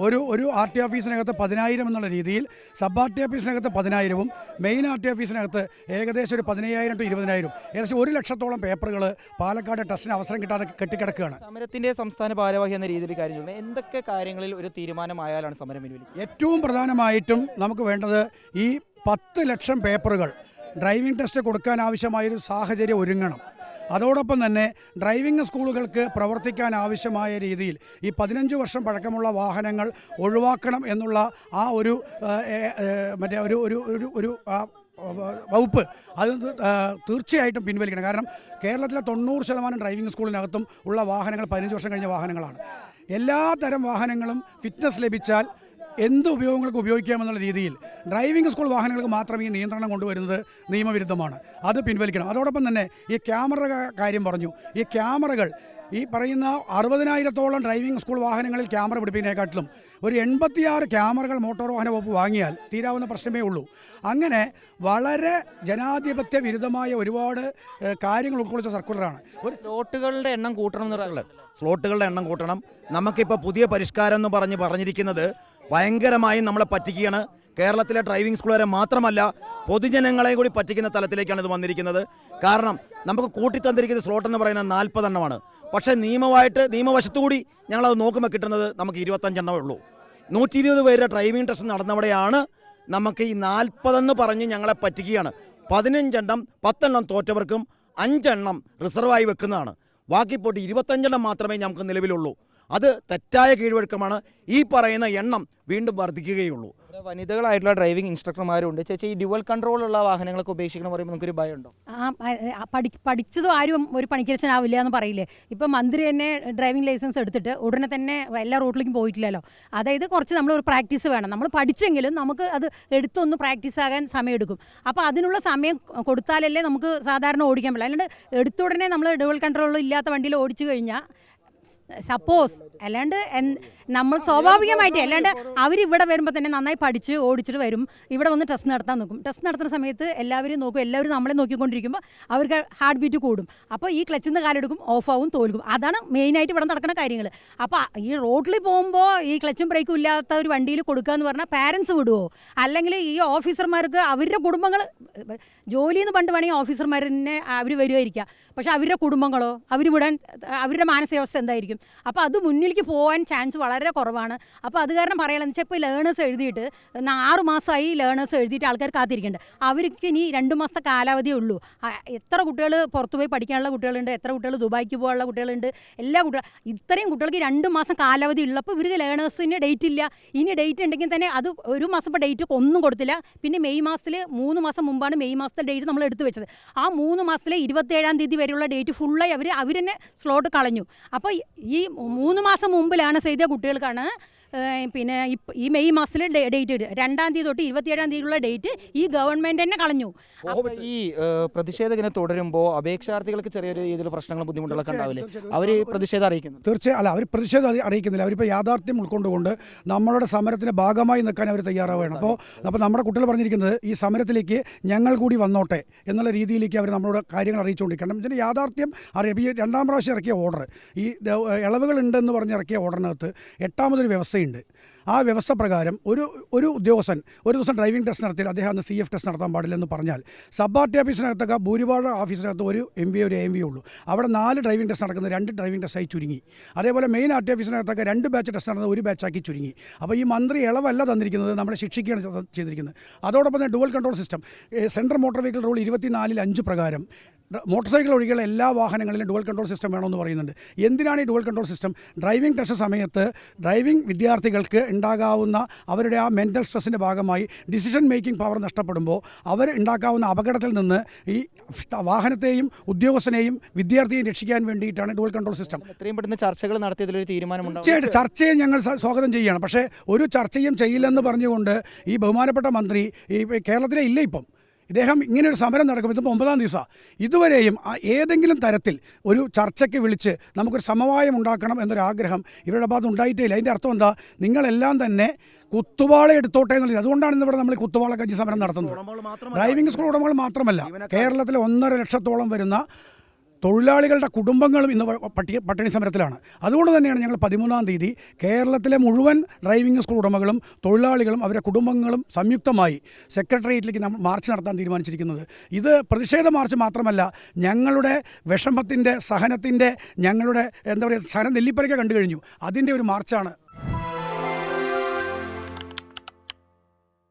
ഒരു R T ഓഫീസിനകത്ത് 10,000 എന്നുള്ള രീതിയിൽ സബ് ആർ ടി ഓഫീസിനകത്ത് 10,000-ഉം മെയിൻ ആർ ടി ഓഫീസിനകത്ത് ഏകദേശം ഒരു 15,000 to 20,000 ഏകദേശം 1,00,000-ഓളം പേപ്പറുകൾ പാലക്കാട് ടെസ്റ്റിന് അവസരം കിട്ടാതെ കെട്ടിക്കിടക്കുകയാണ്. സമരത്തിന്റെ സംസ്ഥാന ഭാരവാഹി എന്ന രീതിയിൽ കാര്യം എന്തൊക്കെ കാര്യങ്ങളിൽ ഒരു തീരുമാനമായാലാണ് സമരം പിൻവലിക്കുക? ഏറ്റവും പ്രധാനമായിട്ടും നമുക്ക് വേണ്ടത് ഈ 10 ലക്ഷം പേപ്പറുകൾ ഡ്രൈവിംഗ് ടെസ്റ്റ് കൊടുക്കാൻ ആവശ്യമായൊരു സാഹചര്യം ഒരുങ്ങണം. അതോടൊപ്പം തന്നെ ഡ്രൈവിംഗ് സ്കൂളുകൾക്ക് പ്രവർത്തിക്കാൻ ആവശ്യമായ രീതിയിൽ ഈ 15 വർഷം പഴക്കമുള്ള വാഹനങ്ങൾ ഒഴിവാക്കണം എന്നുള്ള ആ ഒരു മറ്റേ ഒരു വകുപ്പ് അത് തീർച്ചയായിട്ടും പിൻവലിക്കണം. കാരണം കേരളത്തിലെ 90% ഡ്രൈവിംഗ് സ്കൂളിനകത്തും ഉള്ള വാഹനങ്ങൾ 15 വർഷം കഴിഞ്ഞ വാഹനങ്ങളാണ്. എല്ലാ തരം വാഹനങ്ങളും ഫിറ്റ്നസ് ലഭിച്ചാൽ എന്ത് ഉപയോഗങ്ങൾക്ക് ഉപയോഗിക്കാമെന്നുള്ള രീതിയിൽ ഡ്രൈവിംഗ് സ്കൂൾ വാഹനങ്ങൾക്ക് മാത്രം ഈ നിയന്ത്രണം കൊണ്ടുവരുന്നത് നിയമവിരുദ്ധമാണ്. അത് പിൻവലിക്കണം. അതോടൊപ്പം തന്നെ ഈ ക്യാമറ കാര്യം പറഞ്ഞു. ഈ ക്യാമറകൾ ഈ പറയുന്ന 60,000-ഓളം ഡ്രൈവിംഗ് സ്കൂൾ വാഹനങ്ങളിൽ ക്യാമറ പിടിപ്പിക്കുന്നതിനെക്കാട്ടിലും ഒരു 86 ക്യാമറകൾ മോട്ടോർ വാഹന വകുപ്പ് വാങ്ങിയാൽ തീരാവുന്ന പ്രശ്നമേ ഉള്ളൂ. അങ്ങനെ വളരെ ജനാധിപത്യ വിരുദ്ധമായ ഒരുപാട് കാര്യങ്ങൾ ഉൾക്കൊള്ളിച്ച സർക്കുലറാണ്. ഒരു സ്ലോട്ടുകളുടെ എണ്ണം കൂട്ടണം സ്ലോട്ടുകളുടെ എണ്ണം കൂട്ടണം. നമുക്കിപ്പോൾ പുതിയ പരിഷ്കാരം എന്ന് പറഞ്ഞിരിക്കുന്നത് ഭയങ്കരമായും നമ്മളെ പറ്റിക്കുകയാണ്. കേരളത്തിലെ ഡ്രൈവിംഗ് സ്കൂളുകാരെ മാത്രമല്ല പൊതുജനങ്ങളെ കൂടി പറ്റിക്കുന്ന തലത്തിലേക്കാണ് ഇത് വന്നിരിക്കുന്നത്. കാരണം നമുക്ക് കൂട്ടിത്തന്നിരിക്കുന്ന സ്ലോട്ട് എന്ന് പറയുന്നത് 40 എണ്ണമാണ്. പക്ഷേ നിയമവശത്തുകൂടി ഞങ്ങളത് നോക്കുമ്പോൾ കിട്ടുന്നത് നമുക്ക് 25 എണ്ണമേ ഉള്ളൂ. 120 പേരുടെ ഡ്രൈവിംഗ് ടെസ്റ്റ് നടന്നവിടെയാണ് നമുക്ക് ഈ 40 എന്ന് പറഞ്ഞ് ഞങ്ങളെ പറ്റിക്കുകയാണ്. 15 എണ്ണം 10 എണ്ണം തോറ്റവർക്കും 5 എണ്ണം റിസർവായി വെക്കുന്നതാണ്. ബാക്കി പോയിട്ട് 25 എണ്ണം മാത്രമേ നമുക്ക് നിലവിലുള്ളൂ. അത് തെറ്റായ കീഴ്വഴക്കമാണ്. ഈ പറയുന്ന എണ്ണം വീണ്ടും വർദ്ധിക്കുകയുള്ളൂ. വനിതകളായിട്ടുള്ള ഡ്രൈവിംഗ് ഇൻസ്ട്രക്ടർമാരുണ്ട്. ചേച്ചി, ഈ ഡ്യുവൽ കൺട്രോളുള്ള വാഹനങ്ങളൊക്കെ ഉപേക്ഷിക്കണം പറയുമ്പോൾ നമുക്കൊരു ഭയമുണ്ടോ? പഠിച്ചതും ആരും ഒരു പണിക്കരച്ചനാവില്ല എന്ന് പറയില്ലേ. ഇപ്പം മന്ത്രി തന്നെ ഡ്രൈവിംഗ് ലൈസൻസ് എടുത്തിട്ട് ഉടനെ തന്നെ എല്ലാ റൂട്ടിലേക്കും പോയിട്ടില്ലല്ലോ. അതായത് കുറച്ച് നമ്മൾ ഒരു പ്രാക്ടീസ് വേണം. നമ്മൾ പഠിച്ചെങ്കിലും നമുക്ക് അത് എടുത്തൊന്ന് പ്രാക്ടീസ് ആകാൻ സമയമെടുക്കും. അപ്പോൾ അതിനുള്ള സമയം കൊടുത്താലല്ലേ നമുക്ക് സാധാരണ ഓടിക്കാൻ പറ്റില്ല. അല്ലാണ്ട് എടുത്തുടനെ നമ്മൾ ഡ്യുവൽ കൺട്രോൾ ഇല്ലാത്ത വണ്ടിയിൽ ഓടിച്ചു കഴിഞ്ഞാൽ സപ്പോസ് അല്ലാണ്ട് നമ്മൾ സ്വാഭാവികമായിട്ട് അല്ലാണ്ട് അവരിവിടെ വരുമ്പോൾ തന്നെ നന്നായി പഠിച്ച് ഓടിച്ചിട്ട് വരും. ഇവിടെ വന്ന് ടെസ്റ്റ് നടത്താൻ നോക്കും. ടെസ്റ്റ് നടത്തുന്ന സമയത്ത് എല്ലാവരും നോക്കും. എല്ലാവരും നമ്മളെ നോക്കിക്കൊണ്ടിരിക്കുമ്പോൾ അവർക്ക് ഹാർട്ട് ബീറ്റ് കൂടും. അപ്പോൾ ഈ ക്ലച്ചിൽ നിന്ന് കാലെടുക്കും, ഓഫാവും, തോൽക്കും. അതാണ് മെയിനായിട്ട് ഇവിടെ നടക്കുന്ന കാര്യങ്ങൾ. അപ്പോൾ ഈ റോഡിൽ പോകുമ്പോൾ ഈ ക്ലച്ചും ബ്രേക്കും ഇല്ലാത്ത ഒരു വണ്ടിയിൽ കൊടുക്കുക എന്ന് പറഞ്ഞാൽ പാരൻസ് വിടുമോ? അല്ലെങ്കിൽ ഈ ഓഫീസർമാർക്ക് അവരുടെ കുടുംബങ്ങൾ ജോലിയെന്ന് പണ്ട് വേണമെങ്കിൽ ഓഫീസർമാരെന്നെ അവർ വരുമായിരിക്കാം. പക്ഷേ അവരുടെ കുടുംബങ്ങളോ അവരുടെ മാനസികാവസ്ഥ എന്തായിരിക്കും? അപ്പോൾ അത് മുന്നിലേക്ക് പോകാൻ ചാൻസ് വളരെ കുറവാണ്. അപ്പോൾ അത് കാരണം പറയാമെന്ന് വെച്ചാൽ ഇപ്പോൾ ലേണേഴ്സ് എഴുതിയിട്ട് 6 മാസമായി ലേണേഴ്സ് എഴുതിയിട്ട് ആൾക്കാർ കാത്തിരിക്കുന്നുണ്ട്. അവർക്ക് ഇനി 2 മാസത്തെ കാലാവധിയേ ഉള്ളൂ. എത്ര കുട്ടികൾ പുറത്തുപോയി പഠിക്കാനുള്ള കുട്ടികളുണ്ട്, എത്ര കുട്ടികൾ ദുബായിക്ക് പോകാനുള്ള കുട്ടികളുണ്ട്, എല്ലാ കുട്ടികളും. ഇത്രയും കുട്ടികൾക്ക് 2 മാസം കാലാവധി ഉള്ളപ്പോൾ ഇവർക്ക് ലേണേഴ്സിന് ഡേറ്റ് ഇല്ല. ഇനി ഡേറ്റ് ഉണ്ടെങ്കിൽ തന്നെ അത് 1 മാസം ഇപ്പോൾ ഡേറ്റ് ഒന്നും കൊടുത്തില്ല. പിന്നെ മെയ് മാസത്തിൽ 3 മാസം മുമ്പാണ് മെയ് മാസത്തെ ഡേറ്റ് നമ്മൾ എടുത്തു വെച്ചത്. ആ 3 മാസത്തിലെ 27-ാം തീയതി വരെയുള്ള ഡേറ്റ് ഫുള്ളായി അവർ തന്നെ സ്ലോട്ട് കളഞ്ഞു. അപ്പോൾ ഈ 3 മാസം മുമ്പിലാണ് ചെയ്ത കുട്ടികൾക്കാണ് പിന്നെ ഈ മെയ് മാസത്തിൽ ഡേറ്റ് 2-ാം തീയതി തൊട്ട് 27-ാം തീയതിയുള്ള ഡേറ്റ് ഈ ഗവൺമെൻറ് തന്നെ കളഞ്ഞു. ഈ പ്രതിഷേധം ഇങ്ങനെ തുടരുമ്പോൾ അപേക്ഷാർത്ഥികൾക്ക് ചെറിയൊരു രീതിയിൽ പ്രശ്നങ്ങളും ബുദ്ധിമുട്ടുകളൊക്കെ ഉണ്ടാവില്ലേ? അവർ പ്രതിഷേധം അറിയിക്കുന്നു? തീർച്ചയായും അല്ല, അവർ പ്രതിഷേധം അറിയിക്കുന്നില്ല. അവരിപ്പോൾ യാഥാർത്ഥ്യം ഉൾക്കൊണ്ടുകൊണ്ട് നമ്മളുടെ സമരത്തിന് ഭാഗമായി നിൽക്കാൻ അവർ തയ്യാറാവുകയാണ്. അപ്പോൾ നമ്മുടെ കുട്ടികൾ പറഞ്ഞിരിക്കുന്നത് ഈ സമരത്തിലേക്ക് ഞങ്ങൾ കൂടി വന്നോട്ടെ എന്നുള്ള രീതിയിലേക്ക് അവർ നമ്മളോട് കാര്യങ്ങൾ അറിയിച്ചുകൊണ്ടിരിക്കണം. ഇതിൻ്റെ യാഥാർത്ഥ്യം അറിയാം. ഈ 2-ാം പ്രാവശ്യം ഇറക്കിയ ഓർഡർ, ഈ ഇളവുകളുണ്ടെന്ന് പറഞ്ഞ് ഇറക്കിയ ഓർഡറിനകത്ത് 8-ാമതൊരു വ്യവസ്ഥയുണ്ട്. ആ വ്യവസ്ഥ പ്രകാരം ഒരു ഉദ്യോഗസ്ഥൻ ഒരു ദിവസം ഡ്രൈവിംഗ് ടെസ്റ്റ് നടത്തിയാൽ അദ്ദേഹം അന്ന് CF ടെസ്റ്റ് നടത്താൻ പാടില്ലെന്ന് പറഞ്ഞാൽ സബ് ആർ ടി ഓഫീസിനകത്തൊക്കെ ഭൂരിഭാഗം ഓഫീസിനകത്ത് ഒരു MV ഒരു AMV ഉള്ളൂ. അവിടെ 4 ഡ്രൈവിംഗ് ടെസ്റ്റ് നടക്കുന്നത് 2 ഡ്രൈവിംഗ് ടെസ്റ്റായി ചുരുങ്ങി. അതേപോലെ മെയിൻ ആർ ടി ഓഫീസിനകത്തൊക്കെ 2 ബാച്ച് ടെസ്റ്റ് നടന്നത് 1 ബാച്ചാക്കി ചുരുങ്ങി. അപ്പോൾ ഈ മന്ത്രി ഇളവല്ല തന്നിരിക്കുന്നത്, നമ്മളെ ശിക്ഷിക്കുകയാണ് ചെയ്തിരിക്കുന്നത്. അതോടൊപ്പം തന്നെ dual control system central motor vehicle rule 24(5) പ്രകാരം മോട്ടോർ സൈക്കിൾ ഒഴികെയുള്ള എല്ലാ വാഹനങ്ങളിലും ഡുവൽ കൺട്രോൾ സിസ്റ്റം വേണമെന്ന് പറയുന്നുണ്ട്. എന്തിനാണ് ഈ dual control system? Driving test സമയത്ത് ഡ്രൈവിംഗ് വിദ്യാർത്ഥികൾക്ക് ഉണ്ടാകാവുന്ന അവരുടെ ആ മെൻ്റൽ സ്ട്രെസ്സിൻ്റെ ഭാഗമായി ഡിസിഷൻ മേക്കിംഗ് പവർ നഷ്ടപ്പെടുമ്പോൾ അവർ ഉണ്ടാക്കാവുന്ന അപകടത്തിൽ നിന്ന് ഈ വാഹനത്തെയും ഉദ്യോഗസ്ഥനെയും വിദ്യാർത്ഥിയെയും രക്ഷിക്കാൻ വേണ്ടിയിട്ടാണ് ഡുവൽ കൺട്രോൾ സിസ്റ്റം. എത്രയും പെട്ടെന്ന് ചർച്ചകൾ നടത്തിയതിലൊരു തീരുമാനമുണ്ട്. തീർച്ചയായിട്ടും ചർച്ചയെ ഞങ്ങൾ സ്വാഗതം ചെയ്യുകയാണ്. പക്ഷേ ഒരു ചർച്ചയും ചെയ്യില്ലെന്ന് പറഞ്ഞുകൊണ്ട് ഈ ബഹുമാനപ്പെട്ട മന്ത്രി ഈ കേരളത്തിലെ ഇല്ല. ഇപ്പം ഇദ്ദേഹം ഇങ്ങനെയൊരു സമരം നടക്കും. ഇതിപ്പോൾ 9-ാം ദിവസം. ഇതുവരെയും ഏതെങ്കിലും തരത്തിൽ ഒരു ചർച്ചയ്ക്ക് വിളിച്ച് നമുക്കൊരു സമവായം ഉണ്ടാക്കണം എന്നൊരാഗ്രഹം ഇവരുടെ ഭാഗത്ത് ഉണ്ടായിട്ടേ ഇല്ല. അതിൻ്റെ അർത്ഥം എന്താ? നിങ്ങളെല്ലാം തന്നെ കുത്തുവാള എടുത്തോട്ടെ എന്നുള്ളത്. അതുകൊണ്ടാണ് ഇന്നിവിടെ നമ്മൾ കുത്തുവാള കഞ്ചി സമരം നടത്തുന്നത്. ഡ്രൈവിംഗ് സ്കൂൾ ഉടമകൾ മാത്രമല്ല, കേരളത്തിലെ 1.5 ലക്ഷത്തോളം വരുന്ന തൊഴിലാളികളുടെ കുടുംബങ്ങളും ഇന്ന് പട്ടിണി സമരത്തിലാണ്. അതുകൊണ്ട് തന്നെയാണ് ഞങ്ങൾ 13-ാം തീയതി കേരളത്തിലെ മുഴുവൻ ഡ്രൈവിംഗ് സ്കൂൾ ഉടമകളും തൊഴിലാളികളും അവരുടെ കുടുംബങ്ങളും സംയുക്തമായി സെക്രട്ടേറിയറ്റിലേക്ക് നമ്മൾ മാർച്ച് നടത്താൻ തീരുമാനിച്ചിരിക്കുന്നത്. ഇത് പ്രതിഷേധ മാർച്ച് മാത്രമല്ല, ഞങ്ങളുടെ വിഷമത്തിൻ്റെ, സഹനത്തിൻ്റെ, ഞങ്ങളുടെ എന്താ പറയുക, സഹനം നെല്ലിപ്പലക കണ്ടു കഴിഞ്ഞു, അതിൻ്റെ ഒരു മാർച്ചാണ്